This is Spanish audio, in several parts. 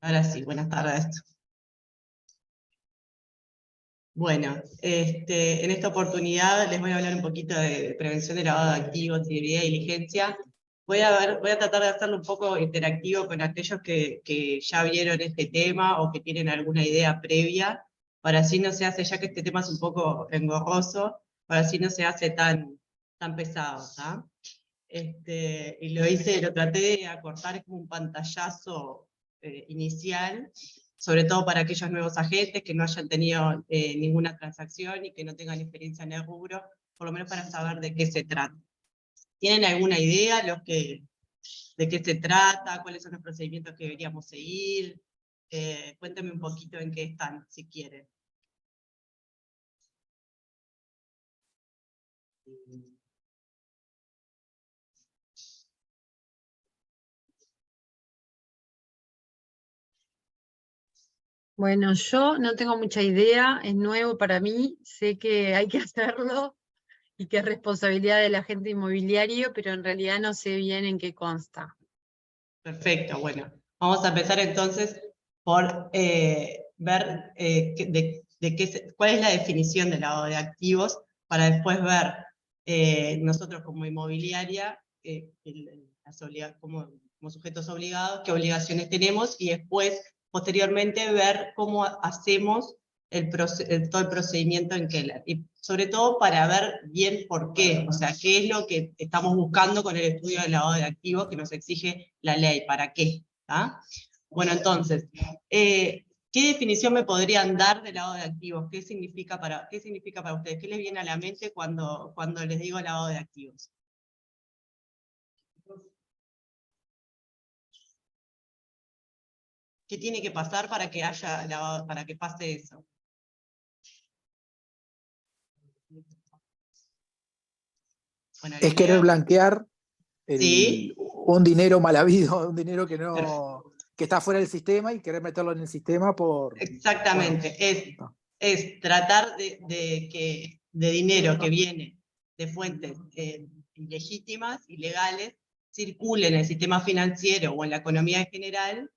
Ahora sí, buenas tardes. Bueno, en esta oportunidad les voy a hablar un poquito de prevención de lavado de activos y debida diligencia. Voy a tratar de hacerlo un poco interactivo con aquellos que ya vieron este tema o que tienen alguna idea previa, para así no se hace, ya que este tema es un poco engorroso, para así no se hace tan pesado, ¿tá? Y lo traté de acortar como un pantallazo inicial, sobre todo para aquellos nuevos agentes que no hayan tenido ninguna transacción y que no tengan experiencia en el rubro, por lo menos para saber de qué se trata. ¿Tienen alguna idea de qué se trata? ¿Cuáles son los procedimientos que deberíamos seguir? Cuéntenme un poquito en qué están, si quieren. Bueno, yo no tengo mucha idea, es nuevo para mí, sé que hay que hacerlo y que es responsabilidad del agente inmobiliario, pero en realidad no sé bien en qué consta. Perfecto, bueno. Vamos a empezar entonces por ver cuál es la definición de lavado de activos, para después ver nosotros como inmobiliaria, como sujetos obligados, qué obligaciones tenemos, y después, posteriormente, ver cómo hacemos todo el procedimiento en Keller. Y sobre todo para ver bien por qué, o sea, qué es lo que estamos buscando con el estudio del lavado de activos que nos exige la ley, para qué. ¿Tá? Bueno, entonces, ¿qué definición me podrían dar de lavado de activos? ¿Qué significa para ustedes? ¿Qué les viene a la mente cuando les digo lavado de activos? ¿Qué tiene que pasar para que haya lavado, para que pase eso? Bueno, Es querer blanquear ¿sí? un dinero mal habido, un dinero que está fuera del sistema y querer meterlo en el sistema por... Exactamente, bueno, es tratar de dinero que viene de fuentes ilegítimas, ilegales, circule en el sistema financiero o en la economía en general,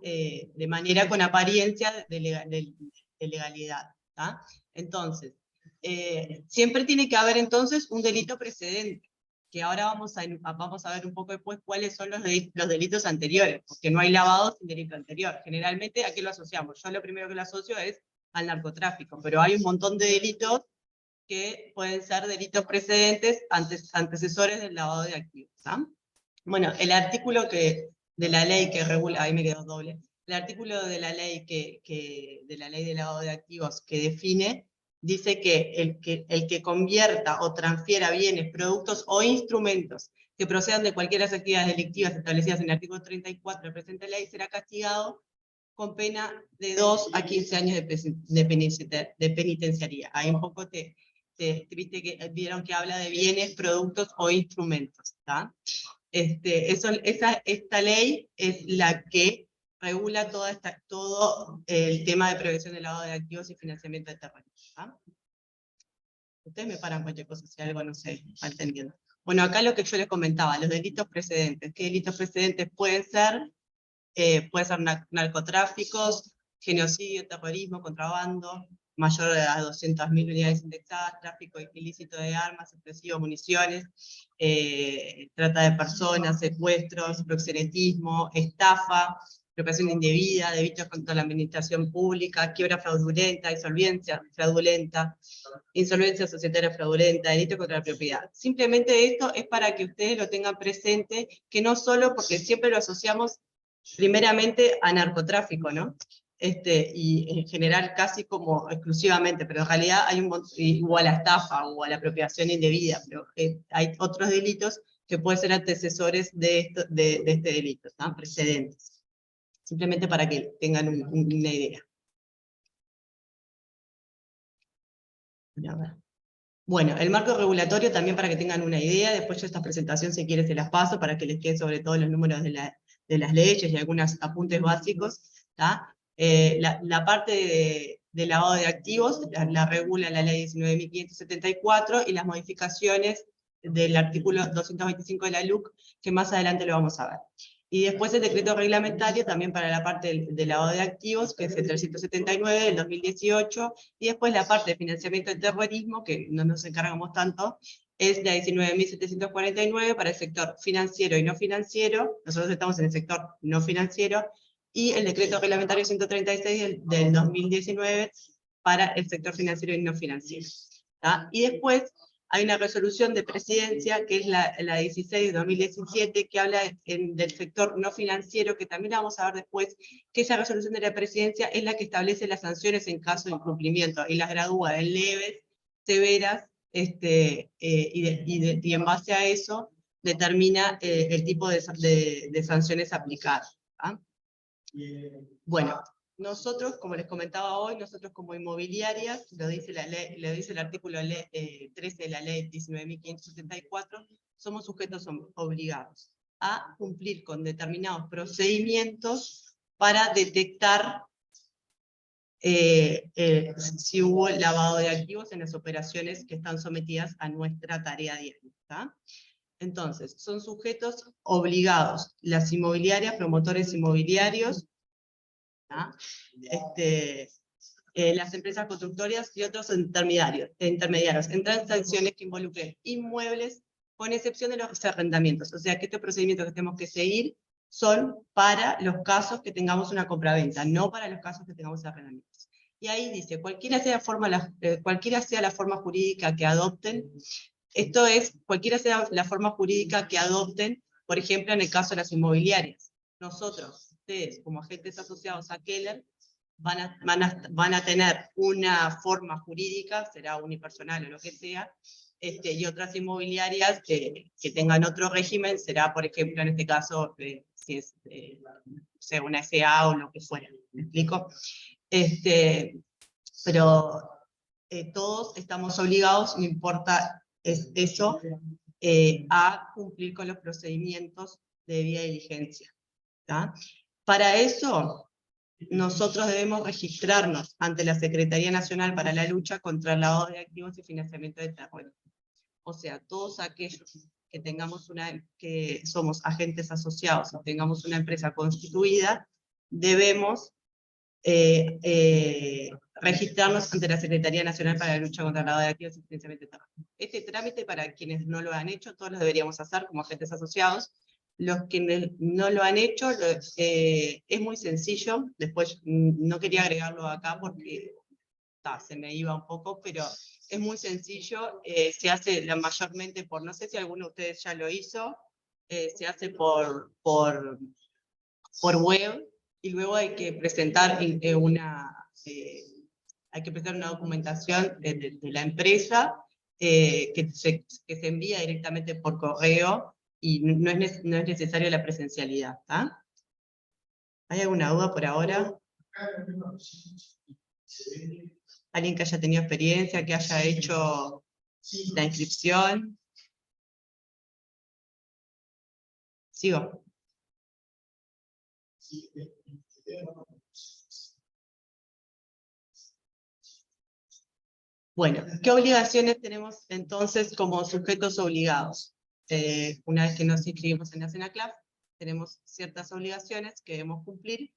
de manera con apariencia de legalidad. ¿tá? Entonces, siempre tiene que haber entonces un delito precedente, que ahora vamos a ver un poco después cuáles son los delitos anteriores, porque no hay lavado sin delito anterior. Generalmente, ¿a qué lo asociamos? Yo lo primero que lo asocio es al narcotráfico, pero hay un montón de delitos que pueden ser delitos precedentes, antecesores del lavado de activos. ¿tá? Bueno, el artículo de la ley que regula, ahí me quedó doble, el artículo de la ley de la ley de lavado de activos que define, dice que el que convierta o transfiera bienes, productos o instrumentos que procedan de cualquiera de las actividades delictivas establecidas en el artículo 34 de la presente ley será castigado con pena de 2 a 15 años de penitenciaría. Ahí un poco viste que vieron que habla de bienes, productos o instrumentos. ¿tá? Esta ley es la que regula todo el tema de prevención del lavado de activos y financiamiento de terrorismo. ¿tá? Ustedes me paran cualquier cosa si algo no sé, mal entendiendo. Bueno, acá lo que yo les comentaba, los delitos precedentes. ¿Qué delitos precedentes pueden ser? Puede ser narcotráficos, genocidio, terrorismo, contrabando, mayor a 200.000 unidades indexadas, tráfico ilícito de armas, explosivos, municiones, trata de personas, secuestros, proxenetismo, estafa, apropiación indebida, delitos contra la administración pública, quiebra fraudulenta, insolvencia fraudulenta, insolvencia societaria fraudulenta, delito contra la propiedad. Simplemente esto es para que ustedes lo tengan presente, que no solo porque siempre lo asociamos primeramente a narcotráfico, ¿no? Y en general casi como exclusivamente, pero en realidad hay o a la estafa o a la apropiación indebida, pero hay otros delitos que pueden ser antecesores de este delito, ¿no? Precedentes. Simplemente para que tengan una idea. Bueno, el marco regulatorio también para que tengan una idea, después yo esta presentación si quieren se las paso para que les queden sobre todo los números de las leyes y algunos apuntes básicos. La parte de lavado de activos la regula la ley 19.574 y las modificaciones del artículo 225 de la LUC, que más adelante lo vamos a ver. Y después el decreto reglamentario también para la parte de lavado de activos, que es el 379 del 2018, y después la parte de financiamiento del terrorismo, que no nos encargamos tanto, es la 19.749 para el sector financiero y no financiero. Nosotros estamos en el sector no financiero, y el decreto reglamentario 136 del 2019 para el sector financiero y no financiero. ¿Tá? Y después hay una resolución de presidencia, que es la 16 de 2017, que habla del sector no financiero, que también la vamos a ver después, que esa resolución de la presidencia es la que establece las sanciones en caso de incumplimiento, y las gradúa de leves, severas, y en base a eso determina el tipo de sanciones aplicadas. ¿Ah? Bueno, nosotros, como les comentaba hoy, nosotros como inmobiliarias, lo dice la ley, lo dice el artículo 13 de la ley 19.574, somos sujetos obligados a cumplir con determinados procedimientos para detectar si hubo lavado de activos en las operaciones que están sometidas a nuestra tarea diaria. ¿Tá? Entonces, son sujetos obligados las inmobiliarias, promotores inmobiliarios, ¿tá? Las empresas constructoras y otros intermediarios en transacciones que involucren inmuebles, con excepción de los arrendamientos. O sea que estos procedimientos que tenemos que seguir son para los casos que tengamos una compraventa, no para los casos que tengamos arrendamientos. Y ahí dice, cualquiera sea la forma jurídica que adopten, esto es, cualquiera sea la forma jurídica que adopten, por ejemplo, en el caso de las inmobiliarias. Nosotros, ustedes, como agentes asociados a Keller, van a tener una forma jurídica, será unipersonal o lo que sea, y otras inmobiliarias que tengan otro régimen, será, por ejemplo, en este caso, si es una SA o lo que fuera. ¿Me explico? Pero todos estamos obligados, no importa eso, a cumplir con los procedimientos de debida diligencia. ¿Tá? Para eso, nosotros debemos registrarnos ante la Secretaría Nacional para la Lucha contra el Lavado de Activos y Financiamiento de Terrorismo. O sea, todos aquellos que somos agentes asociados o tengamos una empresa constituida, debemos registrarnos ante la Secretaría Nacional para la Lucha contra el Lavado de Activos y Financiamiento de Terrorismo. Este trámite, para quienes no lo han hecho, todos lo deberíamos hacer como agentes asociados. Los que no lo han hecho, es muy sencillo. Después no quería agregarlo acá porque se me iba un poco, pero es muy sencillo. Se hace mayormente por, no sé si alguno de ustedes ya lo hizo, se hace por web, y luego hay que presentar una documentación de la empresa que se envía directamente por correo, y no es necesaria la presencialidad. ¿Tá? ¿Hay alguna duda por ahora? ¿Alguien que haya tenido experiencia, que haya hecho la inscripción? Sigo. Bueno, ¿qué obligaciones tenemos entonces como sujetos obligados? Una vez que nos inscribimos en la SENACLAF, tenemos ciertas obligaciones que debemos cumplir,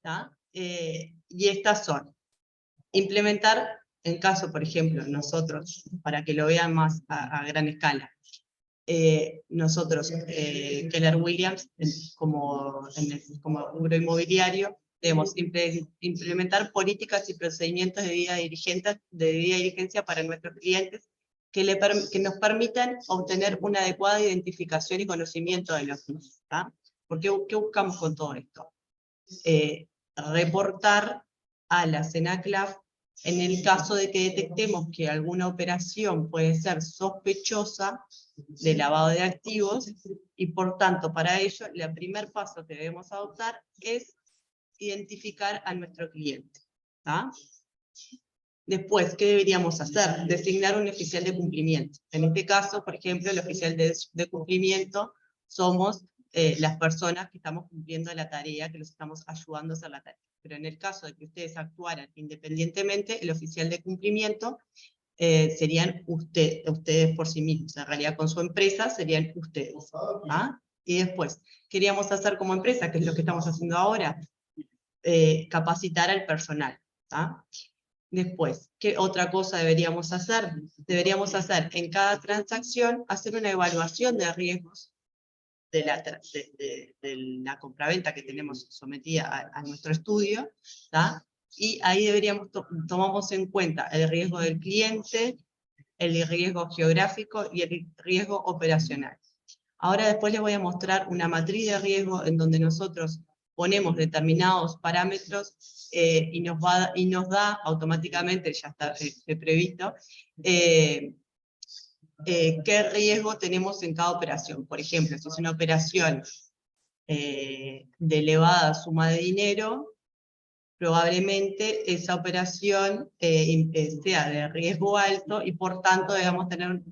¿tá? Y estas son: implementar, en caso, por ejemplo, nosotros, para que lo vean más a gran escala, nosotros, Keller Williams, como rubro inmobiliario, debemos implementar políticas y procedimientos de debida diligencia para nuestros clientes que nos permitan obtener una adecuada identificación y conocimiento de los mismos. ¿Qué buscamos con todo esto? Reportar a la SENACLAF en el caso de que detectemos que alguna operación puede ser sospechosa de lavado de activos, y por tanto para ello el primer paso que debemos adoptar es identificar a nuestro cliente. ¿Tá? Después, ¿qué deberíamos hacer? Designar un oficial de cumplimiento. En este caso, por ejemplo, el oficial de cumplimiento somos las personas que estamos cumpliendo la tarea, que los estamos ayudando a hacer la tarea. Pero en el caso de que ustedes actuaran independientemente, el oficial de cumplimiento serían ustedes por sí mismos. En realidad, con su empresa serían ustedes. ¿Ah? Y después, queríamos hacer como empresa, que es lo que estamos haciendo ahora, capacitar al personal. ¿Tá? Después, ¿qué otra cosa deberíamos hacer? Deberíamos hacer en cada transacción, hacer una evaluación de riesgos de la compraventa que tenemos sometida a nuestro estudio, ¿tá? Y ahí deberíamos tomamos en cuenta el riesgo del cliente, el riesgo geográfico y el riesgo operacional. Ahora después les voy a mostrar una matriz de riesgo en donde nosotros ponemos determinados parámetros y nos da automáticamente, ya está previsto, qué riesgo tenemos en cada operación. Por ejemplo, si es una operación de elevada suma de dinero, probablemente esa operación sea de riesgo alto y por tanto debemos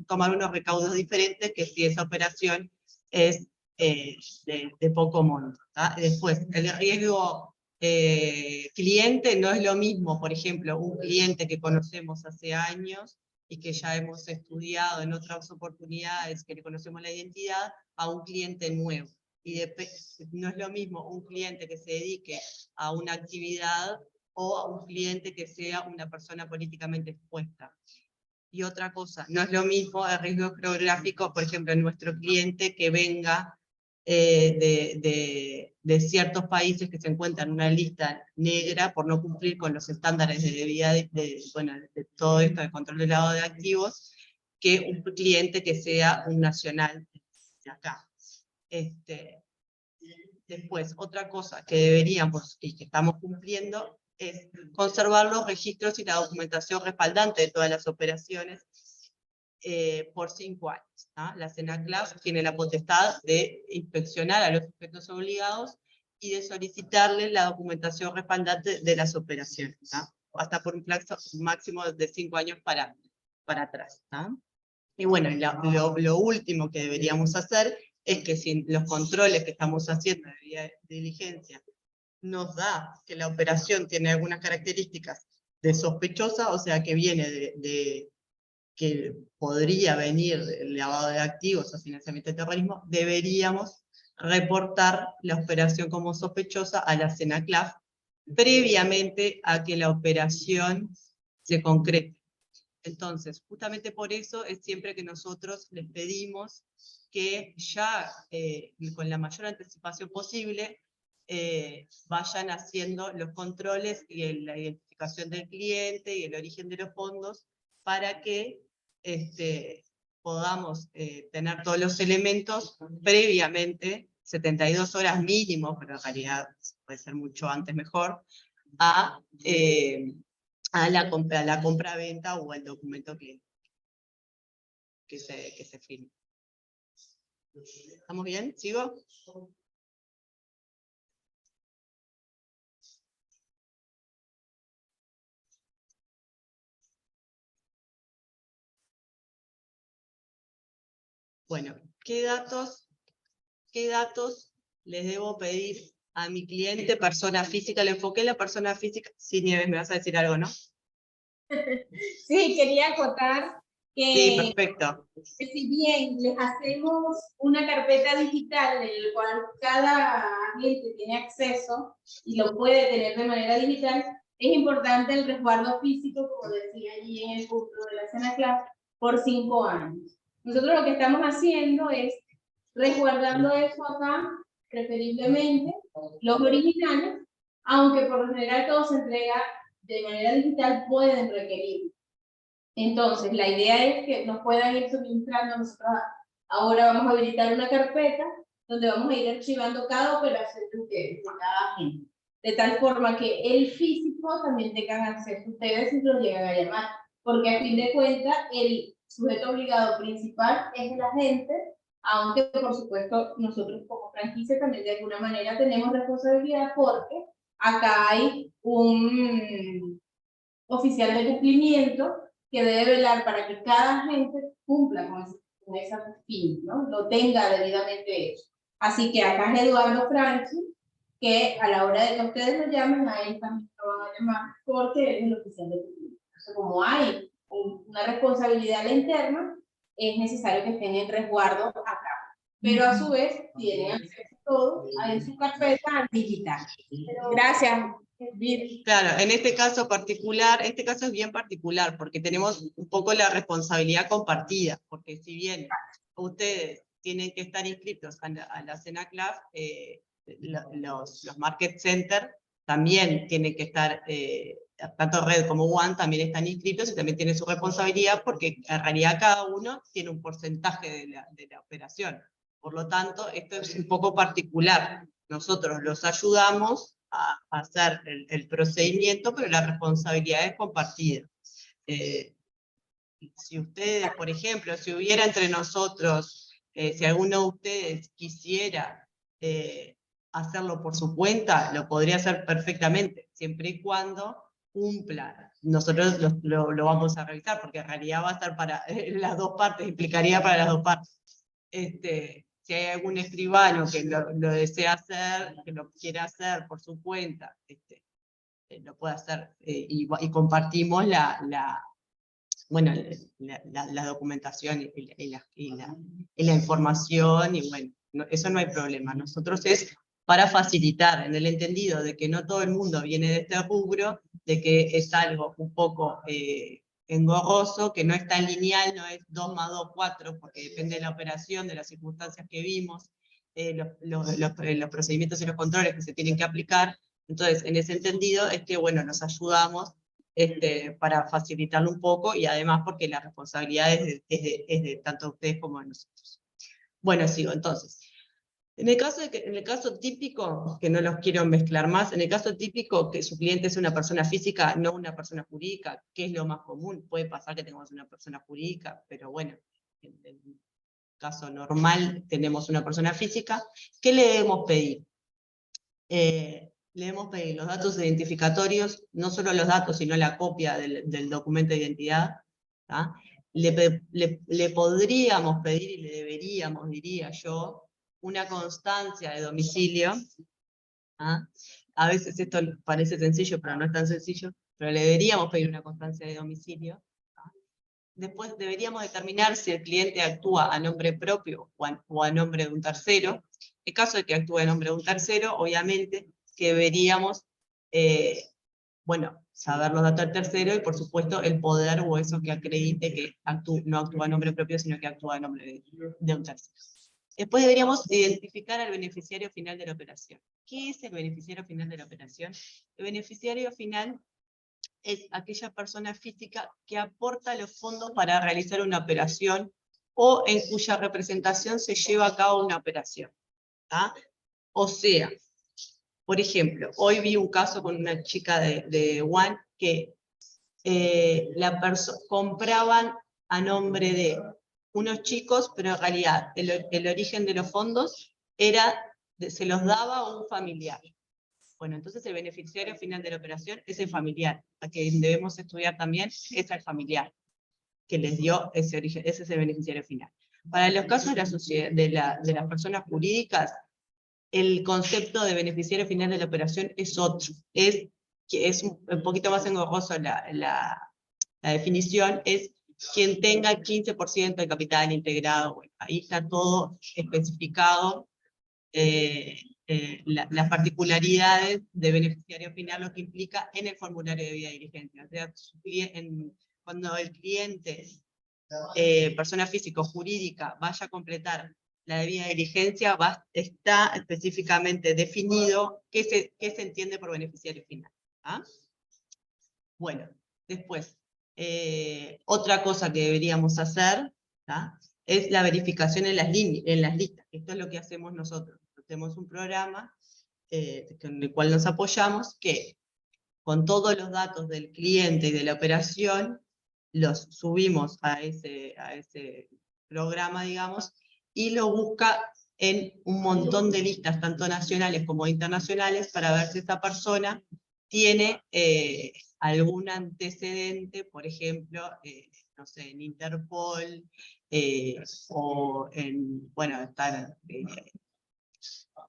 tomar unos recaudos diferentes que si esa operación es de poco monto. ¿tá? Después, el riesgo cliente no es lo mismo, por ejemplo, un cliente que conocemos hace años y que ya hemos estudiado en otras oportunidades, que le conocemos la identidad, a un cliente nuevo. Y no es lo mismo un cliente que se dedique a una actividad o a un cliente que sea una persona políticamente expuesta. Y otra cosa, no es lo mismo el riesgo geográfico, por ejemplo, en nuestro cliente que venga de ciertos países que se encuentran en una lista negra por no cumplir con los estándares de debida de todo esto de control de lavado de activos, que un cliente que sea un nacional de acá. Después, otra cosa que deberíamos y que estamos cumpliendo es conservar los registros y la documentación respaldante de todas las operaciones por 5 años. ¿tá? La SENACLAF tiene la potestad de inspeccionar a los sujetos obligados y de solicitarles la documentación respaldante de las operaciones, ¿tá? hasta por un plazo máximo de 5 años para atrás. ¿tá? Y bueno, lo último que deberíamos hacer es que si los controles que estamos haciendo de diligencia nos da que la operación tiene algunas características de sospechosa, o sea que viene que podría venir el lavado de activos o financiamiento de terrorismo, deberíamos reportar la operación como sospechosa a la SENACLAF previamente a que la operación se concrete. Entonces, justamente por eso es siempre que nosotros les pedimos que ya con la mayor anticipación posible vayan haciendo los controles y la identificación del cliente y el origen de los fondos para que podamos tener todos los elementos previamente, 72 horas mínimo, pero en realidad puede ser mucho antes mejor, a la compra-venta o al documento que se firme. ¿Estamos bien? ¿Sigo? Bueno, ¿qué datos les debo pedir a mi cliente, persona física? Le enfoqué en la persona física. Sí, Nieves, me vas a decir algo, ¿no? Sí, quería acotar Sí, que, perfecto. si bien les hacemos una carpeta digital en la cual cada agente tiene acceso y lo puede tener de manera digital, es importante el resguardo físico, como decía allí en el punto de la SENACLAF, por 5 años. Nosotros lo que estamos haciendo es resguardando eso acá, preferiblemente los originales, aunque por lo general todo se entrega de manera digital, pueden requerir. Entonces, la idea es que nos puedan ir suministrando. Nosotros ahora vamos a habilitar una carpeta donde vamos a ir archivando cada operación de ustedes, de cada agente, de tal forma que el físico también tengan acceso a ustedes si los llegan a llamar, porque a fin de cuentas el sujeto obligado principal es el agente, aunque por supuesto nosotros como franquicia también de alguna manera tenemos responsabilidad porque acá hay un oficial de cumplimiento que debe velar para que cada agente cumpla con ese fin, ¿no? Lo tenga debidamente hecho. Así que acá es Eduardo Franchi, que a la hora de que ustedes lo llamen, a él también lo van a llamar porque él es el oficial de cumplimiento. Entonces, como hay una responsabilidad interna, es necesario que estén en resguardo acá. pero a su vez tienen acceso a todo en su carpeta digital. Gracias, Vir. Claro, en este caso particular, este caso es bien particular, porque tenemos un poco la responsabilidad compartida, porque si bien ustedes tienen que estar inscritos a la CENACLAF, los Market Center también tienen que estar, tanto Red como One también están inscritos y también tienen su responsabilidad, porque en realidad cada uno tiene un porcentaje de la operación. Por lo tanto, esto es un poco particular. Nosotros los ayudamos a hacer el procedimiento, pero la responsabilidad es compartida. Si ustedes, por ejemplo, si hubiera entre nosotros, si alguno de ustedes quisiera hacerlo por su cuenta, lo podría hacer perfectamente, siempre y cuando cumpla. Nosotros lo vamos a revisar, porque en realidad va a estar para las dos partes, implicaría para las dos partes. Si hay algún escribano que lo desea hacer, que lo quiera hacer por su cuenta, lo puede hacer, y compartimos la documentación y la información, y bueno, eso no hay problema. Nosotros es para facilitar, en el entendido de que no todo el mundo viene de este rubro, de que es algo un poco engorroso, que no es tan lineal, no es 2 más 2, 4, porque depende de la operación, de las circunstancias que vimos, los procedimientos y los controles que se tienen que aplicar. Entonces, en ese entendido es que, bueno, nos ayudamos para facilitarlo un poco, y además porque la responsabilidad es de tanto ustedes como de nosotros. Bueno, sigo entonces. En el caso típico, que no los quiero mezclar más, en el caso típico que su cliente es una persona física, no una persona jurídica, que es lo más común, puede pasar que tengamos una persona jurídica, pero bueno, en el caso normal tenemos una persona física. ¿Qué le debemos pedir? Le debemos pedir los datos identificatorios, no solo los datos, sino la copia del documento de identidad. ¿tá? Le podríamos pedir, y le deberíamos, diría yo, una constancia de domicilio. ¿tá? A veces esto parece sencillo, pero no es tan sencillo, pero le deberíamos pedir una constancia de domicilio. ¿tá? Después deberíamos determinar si el cliente actúa a nombre propio o a nombre de un tercero. En caso de que actúe a nombre de un tercero, obviamente que deberíamos saber los datos del tercero, y por supuesto el poder o eso que acredite que no actúa a nombre propio, sino que actúa a nombre de un tercero. Después deberíamos identificar al beneficiario final de la operación. ¿Qué es el beneficiario final de la operación? El beneficiario final es aquella persona física que aporta los fondos para realizar una operación, o en cuya representación se lleva a cabo una operación. ¿tá? O sea, por ejemplo, hoy vi un caso con una chica de One que compraban a nombre de unos chicos, pero en realidad el origen de los fondos se los daba a un familiar. Bueno, entonces el beneficiario final de la operación es el familiar, a quien debemos estudiar también es el familiar, que les dio ese origen, ese es el beneficiario final. Para los casos de las personas jurídicas, el concepto de beneficiario final de la operación es otro, es un poquito más engorroso la definición, es quien tenga el 15% de capital integrado. Bueno, ahí está todo especificado, las particularidades de beneficiario final, lo que implica en el formulario de debida diligencia. O sea, cuando el cliente, persona física o jurídica, vaya a completar la debida diligencia, está específicamente definido qué se entiende por beneficiario final. ¿ah? Bueno, después, otra cosa que deberíamos hacer, ¿tá? es la verificación en las listas. Esto es lo que hacemos nosotros. Tenemos un programa con el cual nos apoyamos, que con todos los datos del cliente y de la operación, los subimos a ese programa, digamos, y lo busca en un montón de listas, tanto nacionales como internacionales, para ver si esta persona tiene algún antecedente, por ejemplo, no sé, en Interpol, o estar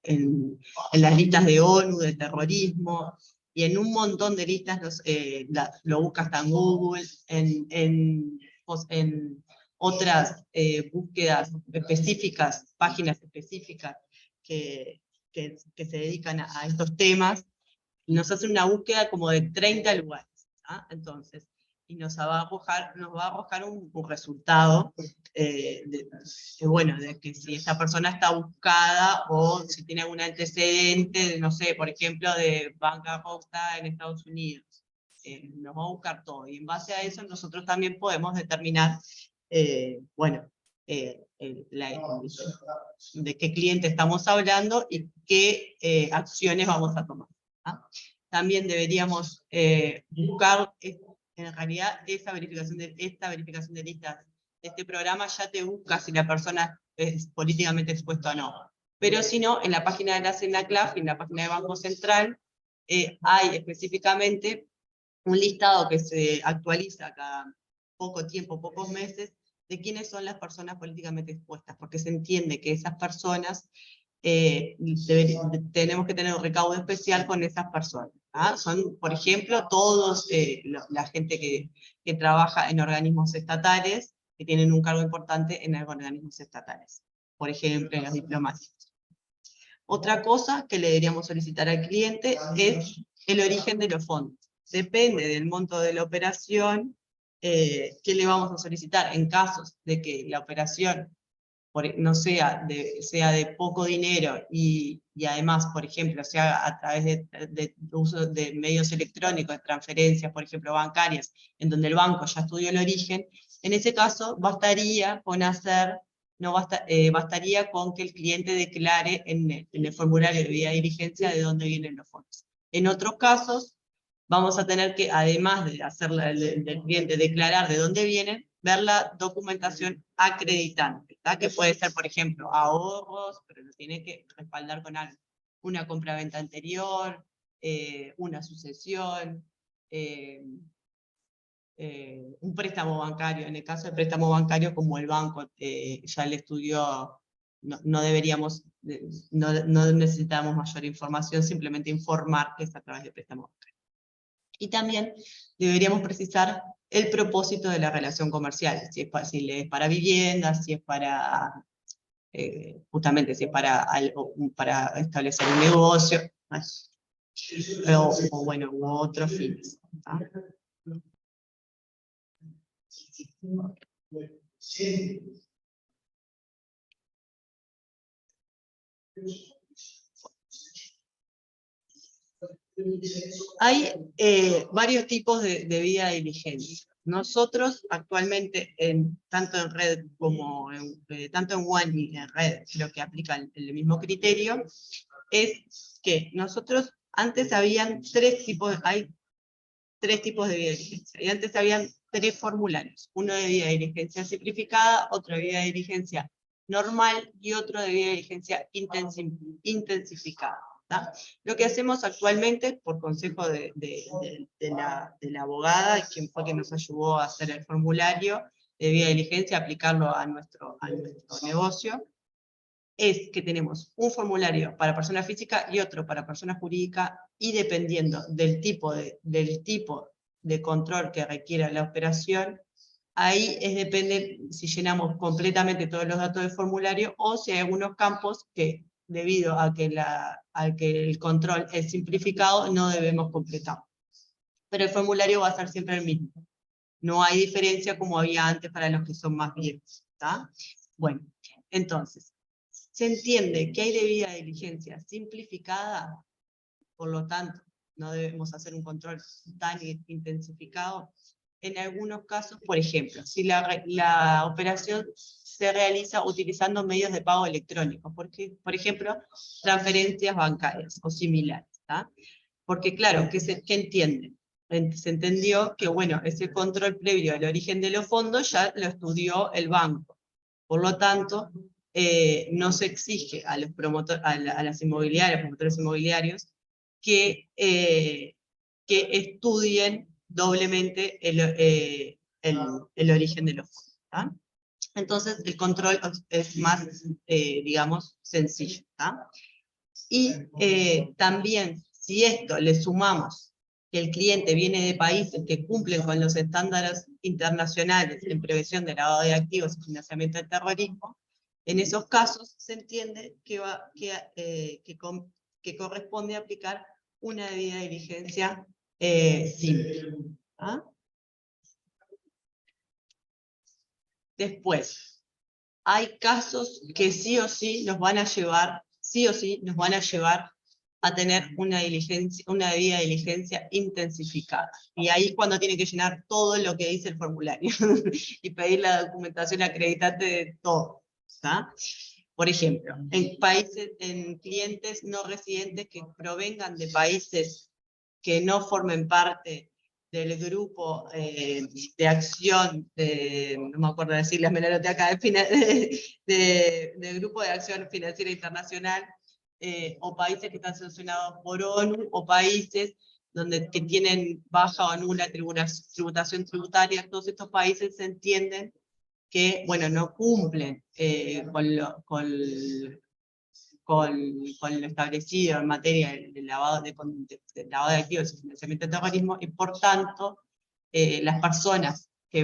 en las listas de ONU, de terrorismo, y en un montón de listas lo busca hasta en Google, en otras búsquedas específicas, páginas específicas que se dedican a estos temas, nos hace una búsqueda como de 30 lugares. Entonces, y nos va a arrojar un resultado bueno, de que si esa persona está buscada o si tiene algún antecedente, de, no sé, por ejemplo, de bancarrota en Estados Unidos. Nos va a buscar todo, y en base a eso nosotros también podemos determinar, bueno, de qué cliente estamos hablando y qué acciones vamos a tomar. También deberíamos buscar, en realidad, esta verificación de listas de este programa ya te busca si la persona es políticamente expuesta o no. Pero si no, en la página de la CENACLAF y en la página de Banco Central hay específicamente un listado que se actualiza cada poco tiempo, pocos meses, de quiénes son las personas políticamente expuestas, porque se entiende que esas personas, tenemos que tener un recaudo especial con esas personas. Son, por ejemplo, todos, la gente que trabaja en organismos estatales, que tienen un cargo importante en organismos estatales, por ejemplo, en los diplomáticos. Otra cosa que le deberíamos solicitar al cliente es el origen de los fondos. Depende del monto de la operación, ¿qué le vamos a solicitar? En casos de que la operación no sea de poco dinero y además, por ejemplo, sea a través de uso de medios electrónicos, de transferencias, por ejemplo, bancarias, en donde el banco ya estudió el origen, en ese caso bastaría con bastaría con que el cliente declare en el formulario de debida diligencia de dónde vienen los fondos. En otros casos, vamos a tener que, además de hacerle del cliente declarar de dónde vienen, ver la documentación acreditante, que puede ser, por ejemplo, ahorros, pero lo tiene que respaldar con algo. Una compraventa anterior, una sucesión, un préstamo bancario. En el caso del préstamo bancario, como el banco ya le estudió, no necesitamos mayor información, simplemente informar que es a través de préstamo bancario. Y también deberíamos precisar el propósito de la relación comercial, si es para viviendas, si es para, justamente, si es para establecer un negocio, o bueno, u otros fines. Hay varios tipos de debida diligencia. Nosotros actualmente, tanto en red como tanto en One y en red, creo que aplican el mismo criterio, es que nosotros antes habían hay tres tipos de debida diligencia, y antes habían 3 formularios, uno de debida diligencia simplificada, otro de debida diligencia normal y otro de debida diligencia intensificada. Lo que hacemos actualmente, por consejo de la abogada, quien fue que nos ayudó a hacer el formulario de debida diligencia, aplicarlo a nuestro negocio, es que tenemos un formulario para persona física y otro para persona jurídica, y dependiendo del tipo de control que requiera la operación, ahí depende si llenamos completamente todos los datos del formulario o si hay algunos campos que, debido a que el control es simplificado, no debemos completar. Pero el formulario va a ser siempre el mismo. No hay diferencia como había antes para los que son más viejos. Bueno, entonces, se entiende que hay debida diligencia simplificada, por lo tanto, no debemos hacer un control tan intensificado. En algunos casos, por ejemplo, si la operación se realiza utilizando medios de pago electrónicos, por ejemplo, transferencias bancarias o similares. Porque claro, ¿qué entienden? Se entendió que, bueno, ese control previo al origen de los fondos ya lo estudió el banco. Por lo tanto, no se exige a los promotores, a las inmobiliarias, promotores inmobiliarios, que estudien doblemente el origen de los fondos. Entonces, el control es más, digamos, sencillo. Y también, si esto le sumamos que el cliente viene de países que cumplen con los estándares internacionales en prevención de lavado de activos y financiamiento del terrorismo, en esos casos se entiende que corresponde aplicar una debida diligencia simple. ¿Ah? Después, hay casos que sí o sí nos van a llevar, a tener una debida diligencia intensificada. Y ahí es cuando tiene que llenar todo lo que dice el formulario y pedir la documentación acreditante de todo. ¿Tá? Por ejemplo, en clientes no residentes que provengan de países que no formen parte del grupo de acción, no me acuerdo decir las menores de acá, del grupo de acción financiera internacional, o países que están sancionados por ONU, o países que tienen baja o nula tributación tributaria. Todos estos países se entienden que, bueno, no cumplen con lo establecido en materia de lavado de activos y financiamiento del terrorismo, y por tanto, las personas que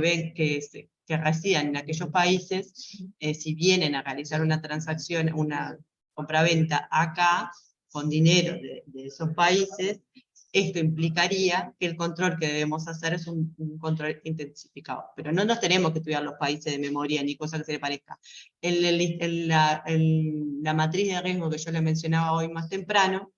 residan en aquellos países, si vienen a realizar una transacción, una compraventa acá, con dinero de esos países, esto implicaría que el control que debemos hacer es un control intensificado. Pero no nos tenemos que estudiar los países de memoria ni cosa que se le parezca. En la matriz de riesgo que yo le mencionaba hoy más temprano,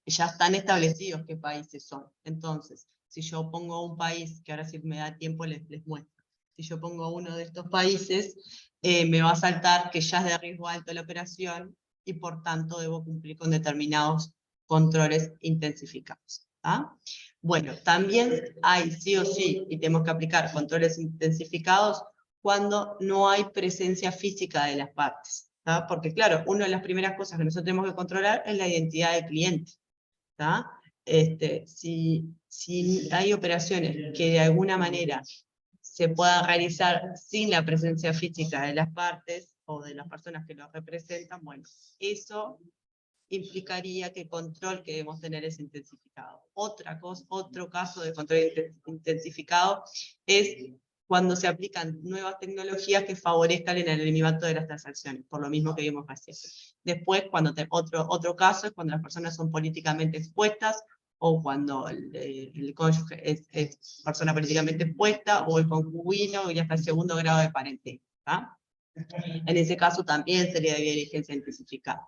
ya están establecidos qué países son. Entonces, si yo pongo un país, que ahora si me da tiempo les muestro, si yo pongo uno de estos países, me va a saltar que ya es de riesgo alto la operación, y por tanto debo cumplir con determinados controles intensificados. ¿Ah? Bueno, también hay sí o sí, y tenemos que aplicar controles intensificados cuando no hay presencia física de las partes. ¿Tá? Porque claro, una de las primeras cosas que nosotros tenemos que controlar es la identidad del cliente. ¿Tá? Si hay operaciones que de alguna manera se puedan realizar sin la presencia física de las partes o de las personas que los representan, bueno, eso implicaría que el control que debemos tener es intensificado. Otro caso de control intensificado es cuando se aplican nuevas tecnologías que favorezcan el anonimato de las transacciones, por lo mismo que vimos recién. Después, otro caso es cuando las personas son políticamente expuestas, o cuando el cónyuge es persona políticamente expuesta, o el concubino, y hasta el segundo grado de parentesco. ¿Tá? En ese caso también sería de diligencia intensificada.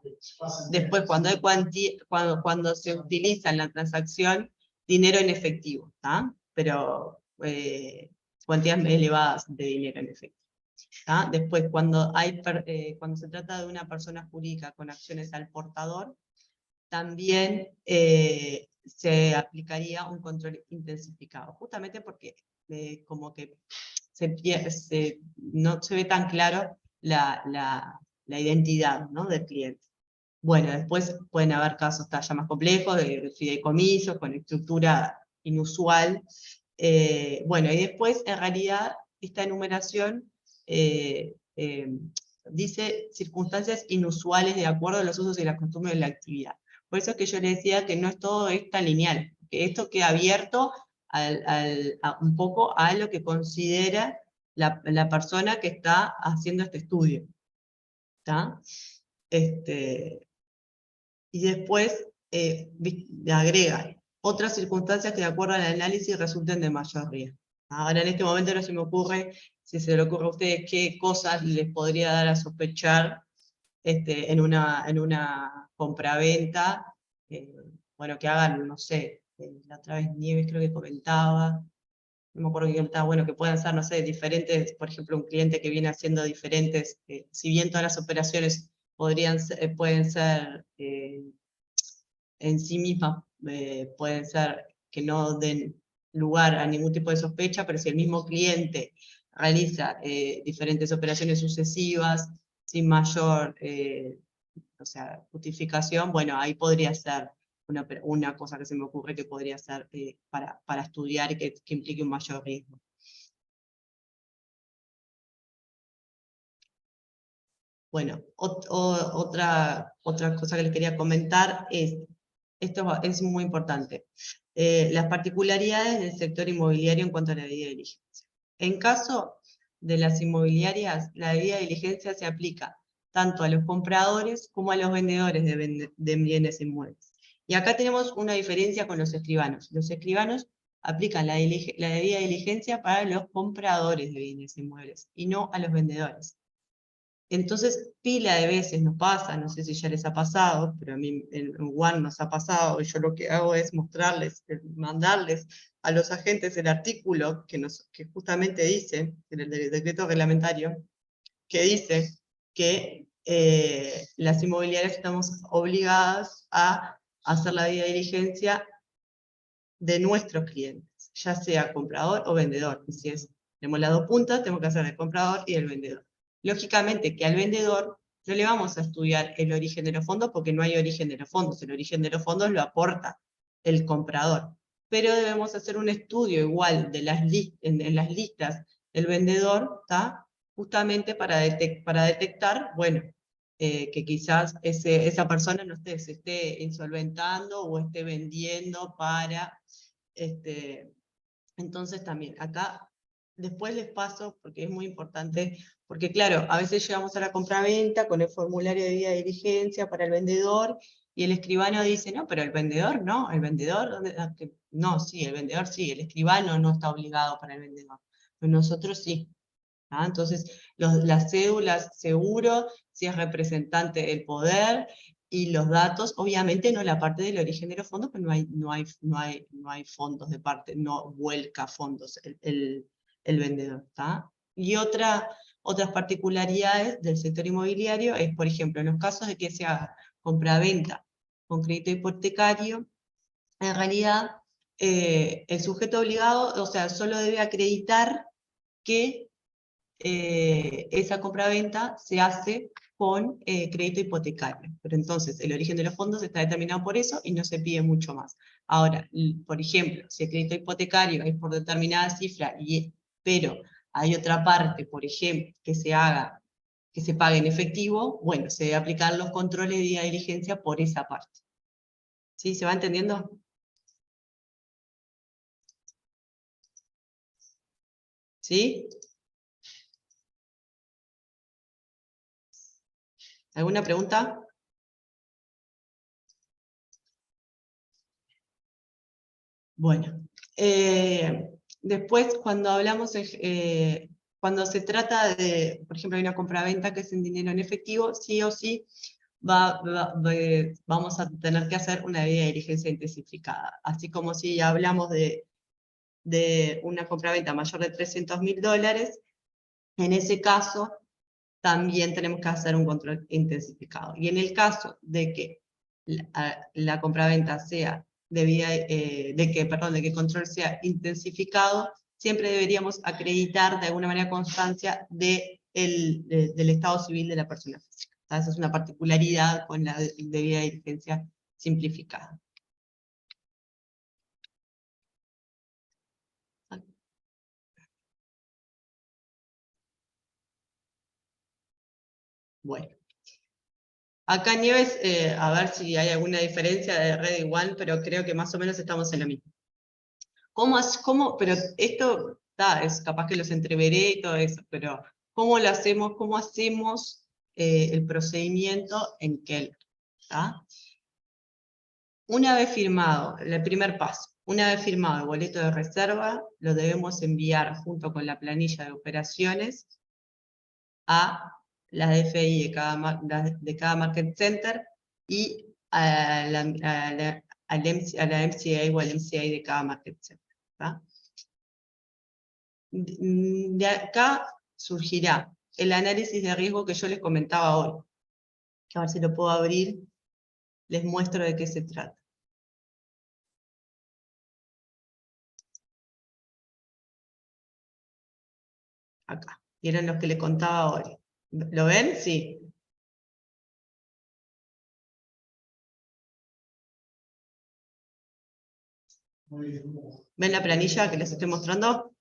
Después, cuando se utiliza en la transacción dinero en efectivo, ¿tá? Pero cuantías elevadas de dinero en efectivo. ¿Tá? Después, cuando se trata de una persona jurídica con acciones al portador, también se aplicaría un control intensificado, justamente porque como que no se ve tan claro la identidad, ¿no?, del cliente. Bueno, después pueden haber casos ya más complejos, de fideicomisos, con estructura inusual. Bueno, y después, en realidad, esta enumeración dice circunstancias inusuales de acuerdo a los usos y las costumbres de la actividad. Por eso es que yo les decía que no es todo tan lineal, que esto queda abierto un poco a lo que considera la persona que está haciendo este estudio. ¿Tá? Y después agrega otras circunstancias que de acuerdo al análisis resulten de mayor riesgo. Ahora en este momento no se me ocurre, si se le ocurre a ustedes, qué cosas les podría dar a sospechar en una compraventa, bueno, que hagan, no sé, la otra vez Nieves creo que comentaba, no me acuerdo que comentaba, bueno, que puedan ser, no sé, diferentes, por ejemplo, un cliente que viene haciendo diferentes, si bien todas las operaciones pueden ser en sí mismas, pueden ser que no den lugar a ningún tipo de sospecha, pero si el mismo cliente realiza diferentes operaciones sucesivas, sin mayor justificación, bueno, ahí podría ser una cosa que se me ocurre que podría ser para estudiar y que implique un mayor riesgo. Bueno, otra cosa que les quería comentar es, esto es muy importante, las particularidades del sector inmobiliario en cuanto a la debida diligencia. En caso de las inmobiliarias, la debida diligencia se aplica tanto a los compradores como a los vendedores de bienes inmuebles. Y acá tenemos una diferencia con los escribanos. Los escribanos aplican la debida diligencia para los compradores de bienes inmuebles, y no a los vendedores. Entonces, pila de veces nos pasa, no sé si ya les ha pasado, pero a mí en One nos ha pasado, y yo lo que hago es mostrarles, mandarles a los agentes el artículo que justamente dice, en el decreto reglamentario, que dice que las inmobiliarias estamos obligadas a hacer la debida diligencia de nuestros clientes, ya sea comprador o vendedor. Y si tenemos las dos puntas, tenemos que hacer el comprador y el vendedor. Lógicamente que al vendedor no le vamos a estudiar el origen de los fondos, porque no hay origen de los fondos. El origen de los fondos lo aporta el comprador. Pero debemos hacer un estudio igual de en las listas del vendedor, ¿tá? Justamente para detectar, bueno, que quizás esa persona no se esté insolventando o esté vendiendo para... entonces también, acá después les paso, porque es muy importante, porque claro, a veces llegamos a la compraventa con el formulario de debida diligencia para el vendedor, y el escribano dice, no, pero el vendedor no, el vendedor, no, sí, el vendedor sí, el escribano no está obligado para el vendedor, pero nosotros sí. ¿Ah? Entonces, las cédulas, seguro, si es representante del poder, y los datos, obviamente no la parte del origen de los fondos, pero no hay fondos de parte, no vuelca fondos el vendedor. ¿Tá? Y otras particularidades del sector inmobiliario es, por ejemplo, en los casos de que se haga compraventa con crédito hipotecario, en realidad el sujeto obligado, o sea, solo debe acreditar que esa compraventa se hace con crédito hipotecario. Pero entonces el origen de los fondos está determinado por eso y no se pide mucho más. Ahora, por ejemplo, si el crédito hipotecario es por determinada cifra, pero hay otra parte, por ejemplo, que se pague en efectivo, bueno, se debe aplicar los controles de debida diligencia por esa parte. ¿Sí? ¿Se va entendiendo? ¿Sí? ¿Alguna pregunta? Bueno, después cuando hablamos, cuando se trata de, por ejemplo, hay una compraventa que es en dinero en efectivo, sí o sí vamos a tener que hacer una debida diligencia intensificada. Así como si hablamos de una compraventa mayor de $300.000, en ese caso también tenemos que hacer un control intensificado. Y en el caso de que la compraventa sea de que el control sea intensificado, siempre deberíamos acreditar de alguna manera constancia del estado civil de la persona física. Esa es una particularidad con la debida diligencia simplificada. Bueno. Acá Nieves, a ver si hay alguna diferencia de Red y One, pero creo que más o menos estamos en lo mismo. Pero esto, es capaz que los entreveré y todo eso, pero ¿cómo lo hacemos? ¿Cómo hacemos el procedimiento en Keller? Una vez firmado, el primer paso, una vez firmado el boleto de reserva, lo debemos enviar junto con la planilla de operaciones a la DFI de cada market center y a la MCA o al MCA de cada market center. ¿Tá? De acá surgirá el análisis de riesgo que yo les comentaba hoy. A ver si lo puedo abrir, les muestro de qué se trata. Acá, ¿vieron los que les contaba hoy? ¿Lo ven? Sí. ¿Ven la planilla que les estoy mostrando?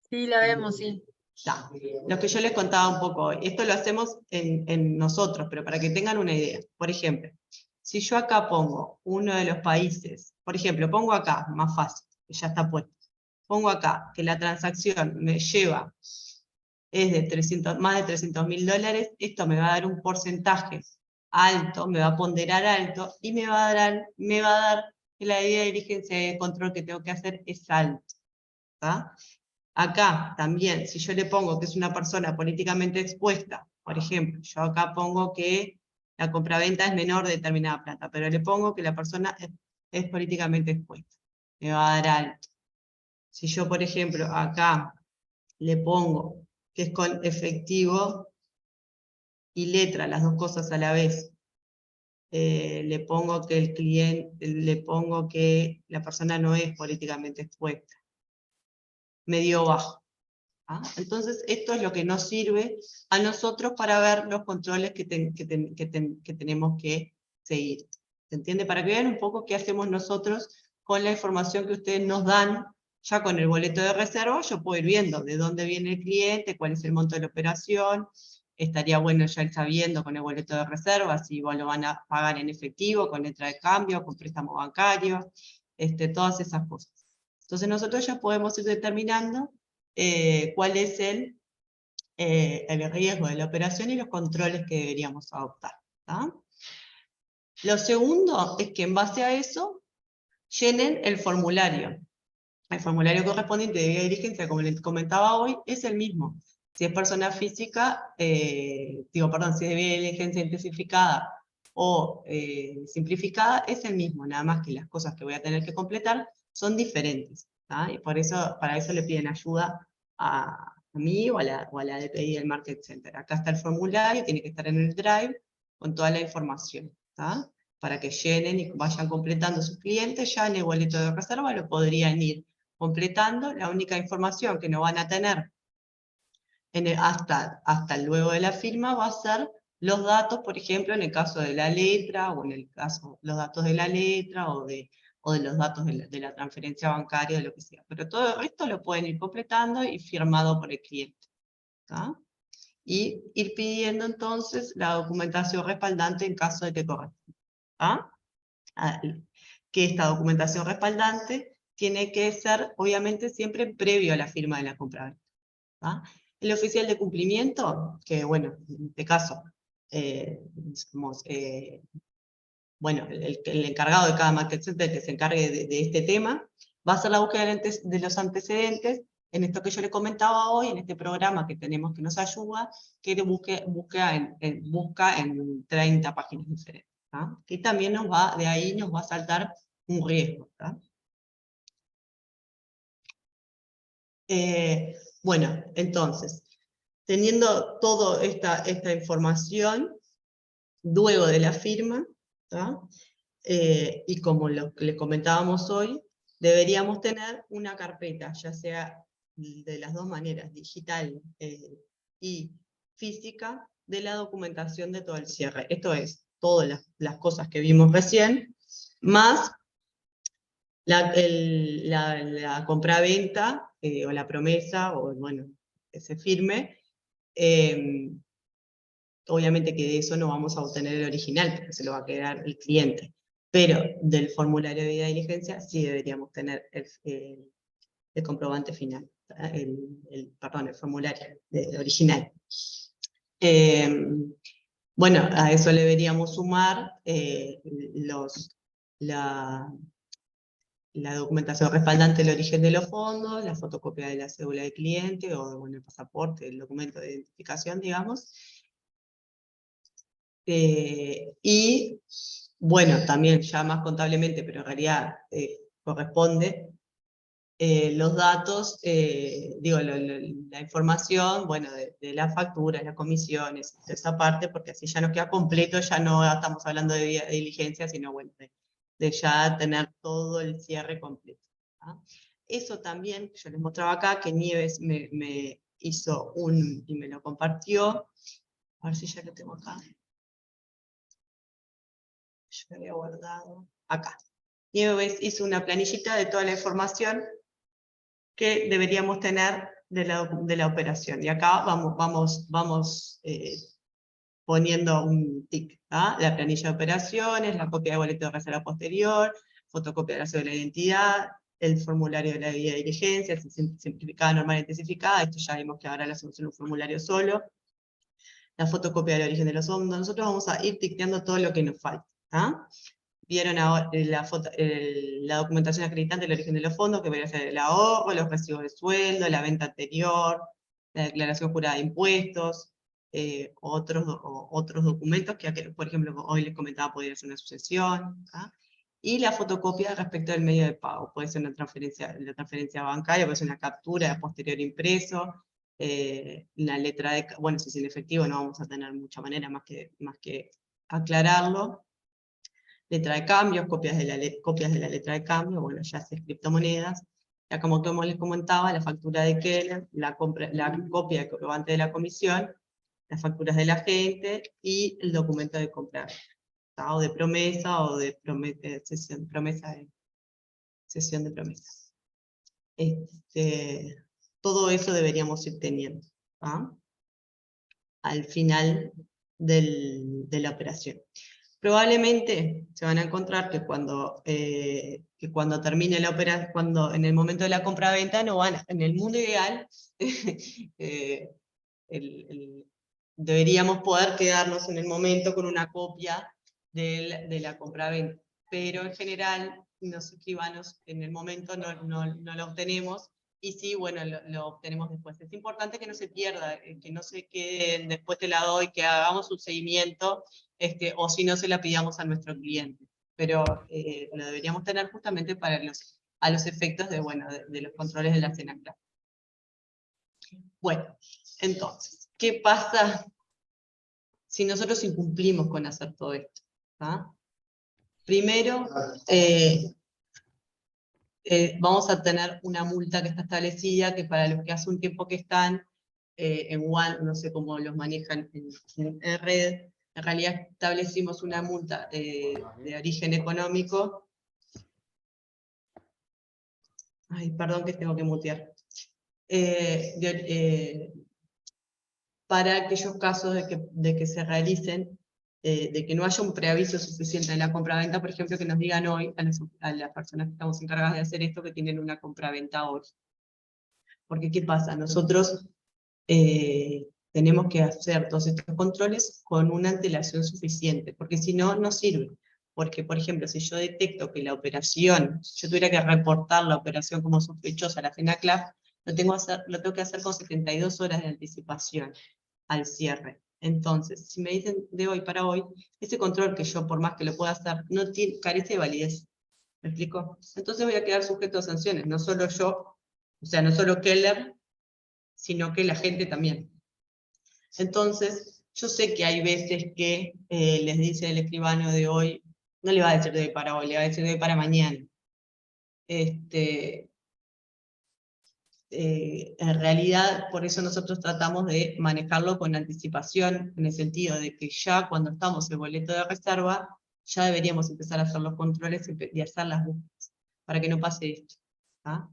Sí, la vemos, sí. Ya. Lo que yo les contaba un poco hoy. Esto lo hacemos en nosotros, pero para que tengan una idea. Por ejemplo, si yo acá pongo uno de los países, por ejemplo, pongo acá, más fácil, que ya está puesto, pongo acá que la transacción me lleva, es de más de $300.000, esto me va a dar un porcentaje alto, me va a ponderar alto, y me va a dar que la debida diligencia de control que tengo que hacer es alto. ¿Tá? Acá también, si yo le pongo que es una persona políticamente expuesta, por ejemplo, yo acá pongo que la compraventa es menor de determinada plata, pero le pongo que la persona es políticamente expuesta, me va a dar alto. Si yo, por ejemplo, acá le pongo que es con efectivo y letra, las dos cosas a la vez, le pongo que el cliente, le pongo que la persona no es políticamente expuesta, medio bajo. ¿Ah? Entonces, esto es lo que nos sirve a nosotros para ver los controles que tenemos que seguir. ¿Se entiende? Para que vean un poco qué hacemos nosotros con la información que ustedes nos dan, ya con el boleto de reserva, yo puedo ir viendo de dónde viene el cliente, cuál es el monto de la operación. Estaría bueno ya ir sabiendo con el boleto de reserva si lo van a pagar en efectivo, con letra de cambio, con préstamo bancario, todas esas cosas. Entonces nosotros ya podemos ir determinando cuál es el riesgo de la operación y los controles que deberíamos adoptar. ¿Tá? Lo segundo es que en base a eso llenen el formulario. El formulario correspondiente de debida diligencia, como les comentaba hoy, es el mismo. Si es persona física, si es debida diligencia intensificada o simplificada, es el mismo, nada más que las cosas que voy a tener que completar son diferentes. ¿Tá? Y por eso, para eso le piden ayuda a mí o a la DPI del Market Center. Acá está el formulario, tiene que estar en el Drive con toda la información. ¿Tá? Para que llenen y vayan completando sus clientes, ya en el boleto de reserva lo podrían ir completando. La única información que no van a tener hasta luego de la firma va a ser los datos, por ejemplo, en el caso de la letra, o en el caso, los datos de la letra, o de los datos de la transferencia bancaria, de lo que sea. Pero todo esto lo pueden ir completando y firmado por el cliente. ¿Tá? Y ir pidiendo entonces la documentación respaldante en caso de que corresponda. ¿Ah? Que esta documentación respaldante tiene que ser, obviamente, siempre previo a la firma de la compraventa. ¿Ah? El oficial de cumplimiento, que bueno, en este caso, bueno, el encargado de cada market center que se encargue de este tema, va a hacer la búsqueda de los antecedentes, en esto que yo le comentaba hoy, en este programa que tenemos que nos ayuda, que busca en 30 páginas diferentes. ¿Ah? Que también de ahí nos va a saltar un riesgo. ¿Ah? Bueno, entonces, teniendo toda esta información, luego de la firma, ¿tá? Y como lo que les comentábamos hoy, deberíamos tener una carpeta, ya sea de las dos maneras, digital y física, de la documentación de todo el cierre. Esto es, todas las cosas que vimos recién, más la compraventa, o la promesa, o bueno, que se firme. Obviamente que de eso no vamos a obtener el original, porque se lo va a quedar el cliente. Pero del formulario de debida diligencia sí deberíamos tener el comprobante final, perdón, el formulario original. Bueno, a eso le deberíamos sumar la documentación respaldante del origen de los fondos, la fotocopia de la cédula del cliente, o bueno, el pasaporte, el documento de identificación, digamos. Y bueno, también ya más contablemente, pero en realidad corresponde, los datos, la información, bueno, de las facturas, las comisiones, de esa parte, porque así ya nos queda completo, ya no estamos hablando de diligencia, sino bueno, de ya tener todo el cierre completo. ¿Ah? Eso también, yo les mostraba acá, que Nieves me hizo y me lo compartió, a ver si ya lo tengo acá. Yo me había guardado acá. Nieves hizo una planillita de toda la información que deberíamos tener de la operación. Y acá vamos poniendo un tic, ¿ah? La planilla de operaciones, la copia de boleto de reserva posterior, fotocopia de la cédula de identidad, el formulario de la guía de diligencia, simplificada, normal, intensificada, esto ya vimos que ahora lo hacemos en un formulario solo, la fotocopia del origen de los fondos. Nosotros vamos a ir ticteando todo lo que nos falta. ¿Ah? Vieron ahora la documentación acreditante del origen de los fondos, que podría ser el ahorro, los recibos de sueldo, la venta anterior, la declaración jurada de impuestos, otros documentos que, por ejemplo, hoy les comentaba, podría ser una sucesión, ¿ah? Y la fotocopia respecto del medio de pago, puede ser una transferencia bancaria, puede ser una captura posterior impreso, la letra de, bueno, si es en efectivo no vamos a tener mucha manera más que aclararlo, letra de cambio, copias de la letra de cambio, bueno, ya es criptomonedas, ya como les comentaba, la factura de Keller, la copia de comprobante de la comisión, las facturas del agente y el documento de compra, o de promesa o de sesión de promesa. Todo eso deberíamos ir teniendo, ¿ah? Al final de la operación. Probablemente se van a encontrar que cuando termine la operación, en el momento de la compra-venta, no van, en el mundo ideal, deberíamos poder quedarnos en el momento con una copia de la compra-venta, pero en general los escribanos en el momento no lo obtenemos, y sí, bueno, lo obtenemos después. Es importante que no se pierda, que no se quede después te la doy, que hagamos un seguimiento, o si no se la pidamos a nuestro cliente. Pero lo deberíamos tener justamente para a los efectos de los controles de la CENACLAP. Bueno, entonces, ¿qué pasa si nosotros incumplimos con hacer todo esto? ¿Ah? Primero, vamos a tener una multa que está establecida, que para los que hace un tiempo que están en One, no sé cómo los manejan en red, en realidad establecimos una multa de origen económico. Ay, perdón que tengo que mutear. Para aquellos casos de que se realicen, de que no haya un preaviso suficiente en la compraventa, por ejemplo, que nos digan hoy a las personas que estamos encargadas de hacer esto, que tienen una compraventa hoy. Porque, ¿qué pasa? Nosotros tenemos que hacer todos estos controles con una antelación suficiente, porque si no, no sirve. Porque, por ejemplo, si yo detecto que la operación, si yo tuviera que reportar la operación como sospechosa a la CENACLAP, lo tengo que hacer con 72 horas de anticipación al cierre. Entonces, si me dicen de hoy para hoy, ese control que yo, por más que lo pueda hacer, carece de validez. ¿Me explico? Entonces voy a quedar sujeto a sanciones, no solo yo, o sea, no solo Keller, sino que la gente también. Entonces, yo sé que hay veces que les dice el escribano de hoy, no le va a decir de hoy para hoy, le va a decir de hoy para mañana. En realidad, por eso nosotros tratamos de manejarlo con anticipación, en el sentido de que ya cuando estamos en boleto de reserva, ya deberíamos empezar a hacer los controles y hacer las búsquedas, para que no pase esto. ¿Ah?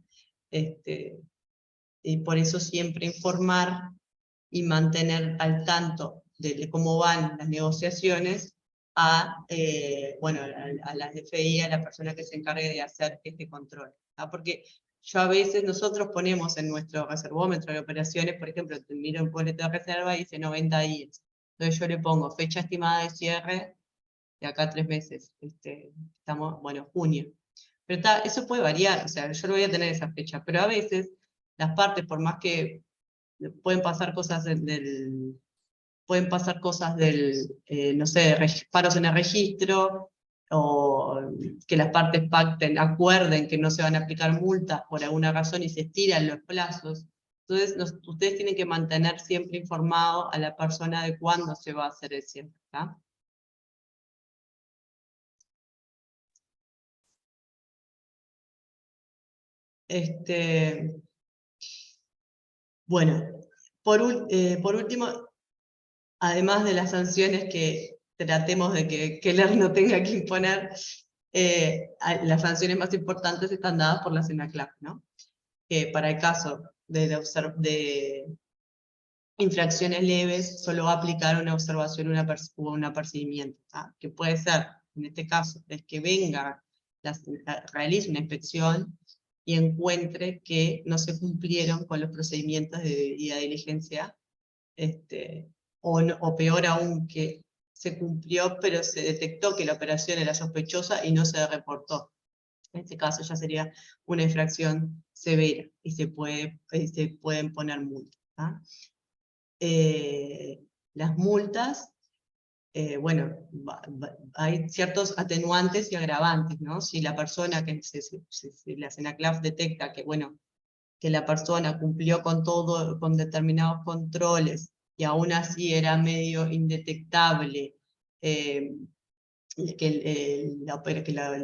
Y por eso siempre informar y mantener al tanto de cómo van las negociaciones a las DFI, a la persona que se encargue de hacer este control. ¿Ah? Porque yo a veces nosotros ponemos en nuestro reservómetro de operaciones, por ejemplo, miro un boleto de reserva y dice 90 días. Entonces yo le pongo fecha estimada de cierre de acá a 3 meses. Estamos, bueno, junio. Pero eso puede variar, o sea, yo no voy a tener esa fecha, pero a veces las partes, por más que pueden pasar cosas no sé, paros en el registro, o que las partes acuerden que no se van a aplicar multas por alguna razón y se estiran los plazos. Entonces, ustedes tienen que mantener siempre informado a la persona de cuándo se va a hacer el cierre. ¿Tá? Bueno, por último, además de las sanciones que tratemos de que Keller no tenga que imponer, las sanciones más importantes están dadas por la CENACLAP, ¿no? Que para el caso de infracciones leves, solo va a aplicar una observación o un apercibimiento, ¿tá? Que puede ser, en este caso, es que venga, realice una inspección y encuentre que no se cumplieron con los procedimientos de debida diligencia, o peor aún, que se cumplió, pero se detectó que la operación era sospechosa y no se reportó. En este caso ya sería una infracción severa y se pueden poner multas, ¿tá? Las multas, bueno, hay ciertos atenuantes y agravantes, ¿no? Si la persona, si la SENACLAF detecta que, bueno, que la persona cumplió con determinados controles, y aún así era medio indetectable, que la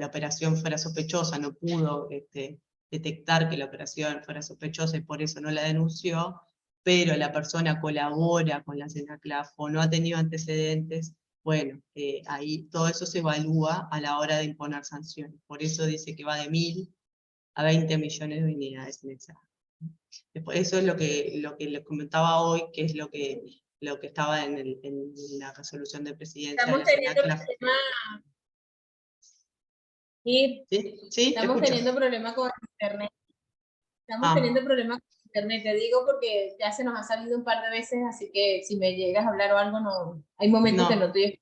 operación fuera sospechosa, no pudo detectar que la operación fuera sospechosa y por eso no la denunció, pero la persona colabora con la SENACLAF o no ha tenido antecedentes, bueno, ahí todo eso se evalúa a la hora de imponer sanciones. Por eso dice que va de 1.000 a 20 millones de unidades en esa. Después, eso es lo que les comentaba hoy, que es lo que estaba en la resolución de presidencia de Estamos la teniendo SENACLAF. problemas. Y Sí, te estamos escucho. teniendo problemas con internet. Estamos Ah. teniendo problemas con internet, te digo porque ya se nos ha salido un par de veces, así que si me llegas a hablar o algo, no, hay momentos que no estoy.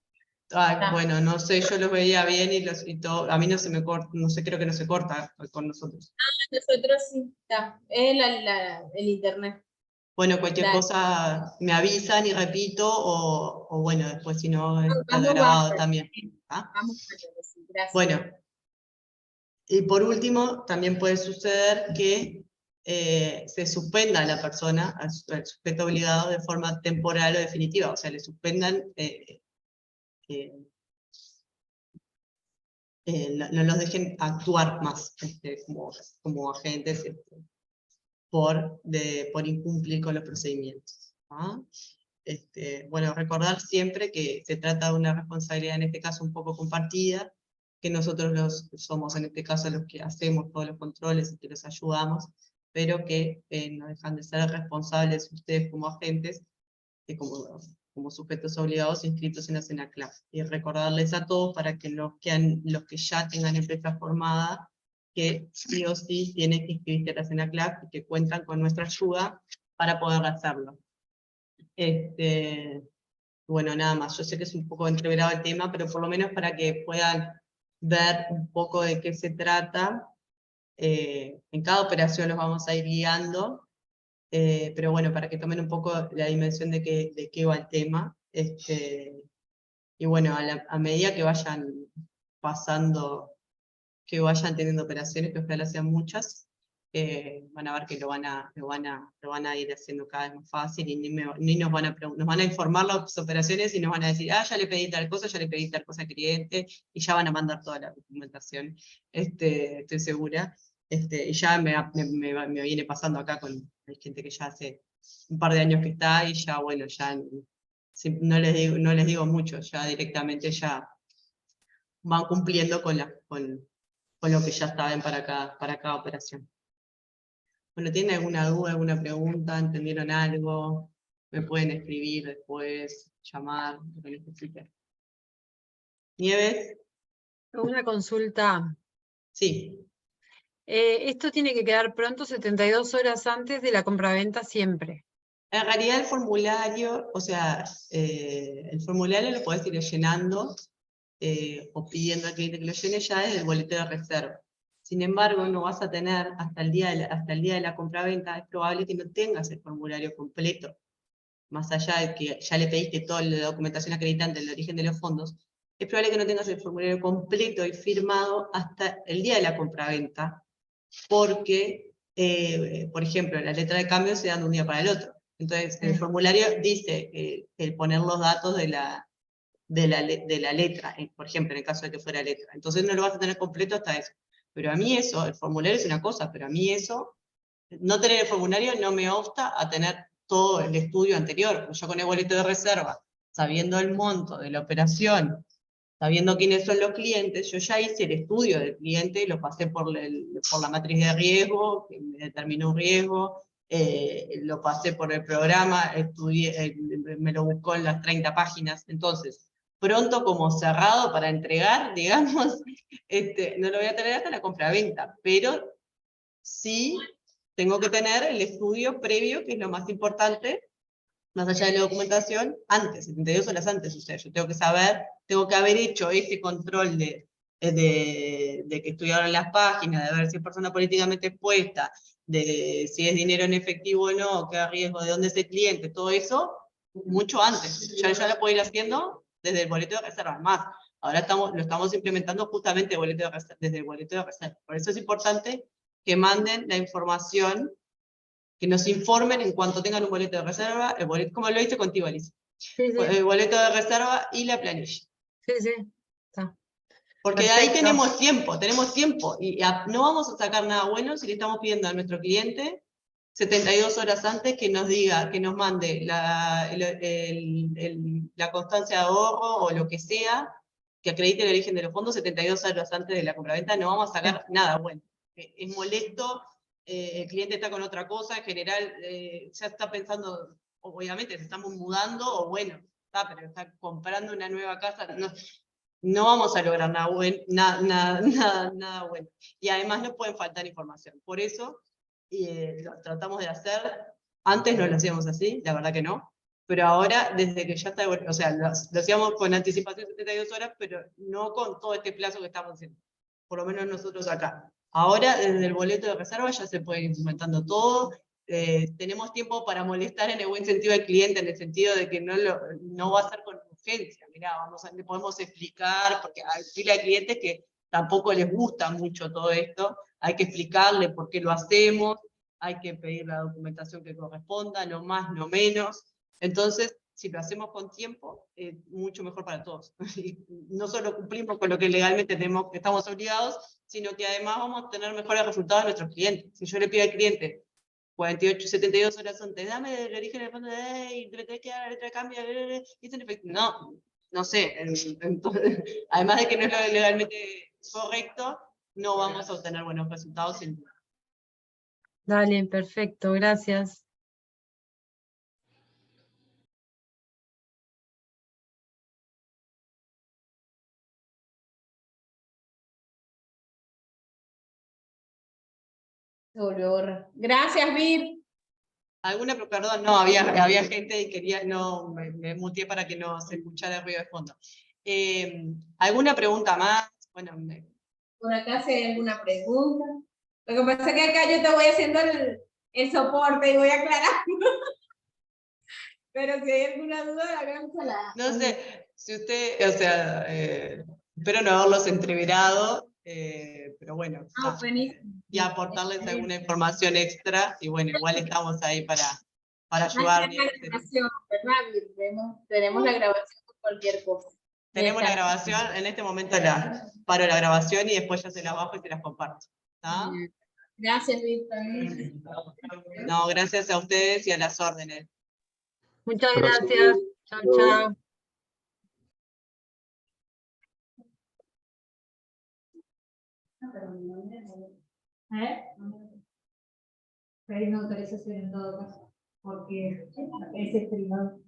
Ay, bueno, no sé, yo los veía bien y todo, a mí no se me corta, no sé, creo que no se corta con nosotros. Nosotros sí, está, es el internet. Bueno, cualquier Dale. cosa me avisan y repito, o bueno, después si no, queda Vamos grabado bajo. también. ¿Ah? Vamos bajo, sí, gracias. Bueno, y por último, también puede suceder que se suspenda a la persona, al sujeto obligado, de forma temporal o definitiva, o sea, le suspendan, no los dejen actuar más como agentes por incumplir con los procedimientos. ¿Ah? Bueno, recordar siempre que se trata de una responsabilidad, en este caso un poco compartida, que nosotros somos en este caso los que hacemos todos los controles y que los ayudamos, pero que no dejan de ser responsables ustedes como agentes, como sujetos obligados inscritos en la SENACLAF. Y recordarles a todos para que los que ya tengan empresa formada, que sí o sí tienen que inscribirse a la SENACLAF y que cuentan con nuestra ayuda para poder hacerlo. Bueno, nada más, yo sé que es un poco entreverado el tema, pero por lo menos para que puedan ver un poco de qué se trata. En cada operación los vamos a ir guiando, pero bueno, para que tomen un poco la dimensión de qué va el tema. Y bueno, a medida que vayan pasando, que vayan teniendo operaciones, que ojalá sean muchas, van a ver que lo van a ir haciendo cada vez más fácil, y ni nos van a informar las operaciones y nos van a decir, ya le pedí tal cosa al cliente, y ya van a mandar toda la documentación, estoy segura. Y ya me viene pasando acá hay gente que ya hace un par de años que está, y ya, bueno, ya no les digo mucho, ya directamente ya van cumpliendo con lo que ya saben para cada operación. Bueno, ¿tienen alguna duda, alguna pregunta? ¿Entendieron algo? Me pueden escribir después, llamar, lo que necesiten. ¿Nieves? Una consulta. Sí. Esto tiene que quedar pronto 72 horas antes de la compraventa siempre. En realidad el formulario, o sea, el formulario lo podés ir llenando o pidiendo al cliente que lo llene ya desde el boleto de reserva. Sin embargo, no vas a tener hasta el día de la compraventa, es probable que no tengas el formulario completo. Más allá de que ya le pediste toda la documentación acreditante del origen de los fondos, es probable que no tengas el formulario completo y firmado hasta el día de la compraventa, porque, por ejemplo, la letra de cambio se dan de un día para el otro. Entonces, el formulario dice el poner los datos de la letra, por ejemplo, en el caso de que fuera letra. Entonces no lo vas a tener completo hasta eso. Pero a mí eso, el formulario es una cosa, pero a mí eso, no tener el formulario no me obsta a tener todo el estudio anterior. Yo con el boleto de reserva, sabiendo el monto de la operación, sabiendo quiénes son los clientes, yo ya hice el estudio del cliente, lo pasé por la matriz de riesgo, que me determinó un riesgo, lo pasé por el programa, estudié, me lo buscó en las 30 páginas, entonces, pronto como cerrado para entregar, digamos, no lo voy a tener hasta la compraventa, pero sí tengo que tener el estudio previo, que es lo más importante, más allá de la documentación, antes, 72 horas antes, o sea, yo tengo que saber, tengo que haber hecho ese control de que estudiaron las páginas, de ver si es persona políticamente expuesta, de si es dinero en efectivo o no, qué riesgo, de dónde es el cliente, todo eso, mucho antes. Ya lo puedo ir haciendo desde el boleto de reserva. Más, ahora lo estamos implementando justamente desde el boleto de reserva. Por eso es importante que manden la información, que nos informen en cuanto tengan un boleto de reserva, el boleto, como lo hice contigo, Alicia. Sí, sí, El boleto de reserva y la planilla. sí, sí. Está. Porque de Perfecto. ahí tenemos tiempo, y no vamos a sacar nada bueno si le estamos pidiendo a nuestro cliente 72 horas antes que nos diga, que nos mande la constancia de ahorro o lo que sea, que acredite el origen de los fondos 72 horas antes de la compraventa. No vamos a sacar nada bueno. Es molesto, el cliente está con otra cosa, en general ya está pensando, obviamente se estamos mudando, o bueno, pero está comprando una nueva casa, no vamos a lograr nada bueno. Y además no pueden faltar información. Por eso lo tratamos de hacer. Antes no lo hacíamos así, la verdad que no. Pero ahora, desde que ya está, o sea, lo hacíamos con anticipación de 72 horas, pero no con todo este plazo que estamos haciendo. Por lo menos nosotros acá. Ahora, desde el boleto de reserva ya se puede ir implementando todo. Tenemos tiempo para molestar en el buen sentido al cliente, en el sentido de que no va a ser con urgencia. Mirá, le podemos explicar, porque hay fila de clientes que tampoco les gusta mucho todo esto. Hay que explicarle por qué lo hacemos, hay que pedir la documentación que corresponda, no más, no menos. Entonces, si lo hacemos con tiempo, mucho mejor para todos. No solo cumplimos con lo que legalmente estamos obligados, sino que además vamos a tener mejores resultados de nuestros clientes. Si yo le pido al cliente 48, 72 horas antes, dame el origen del fondo, y le tenés que dar la letra de cambio, no sé. Entonces, además de que no es lo legalmente correcto, no vamos a obtener buenos resultados sin duda. Dale, perfecto, gracias. Gracias, Vir. ¿Alguna, perdón, no, había gente y quería, no, me muteé para que no se escuchara el ruido de fondo. ¿Alguna pregunta más? Bueno, Por acá si hay alguna pregunta. Lo que pasa es que acá yo te voy haciendo el soporte y voy aclarando. Pero si hay alguna duda, hágansela. no sé, si usted, o sea, espero no haberlos entreverado, pero bueno, Ah, buenísimo. y aportarles alguna información extra, y bueno, igual estamos ahí para ayudarles. ¿Verdad? Tenemos la grabación por cualquier cosa. Tenemos la grabación, en este momento paro la grabación y después ya se la bajo y se las comparto. ¿Está? Gracias, Vir. No, gracias a ustedes y a las órdenes. Muchas gracias. Chao, chao. Pedir autorización en todo caso, porque ese privado.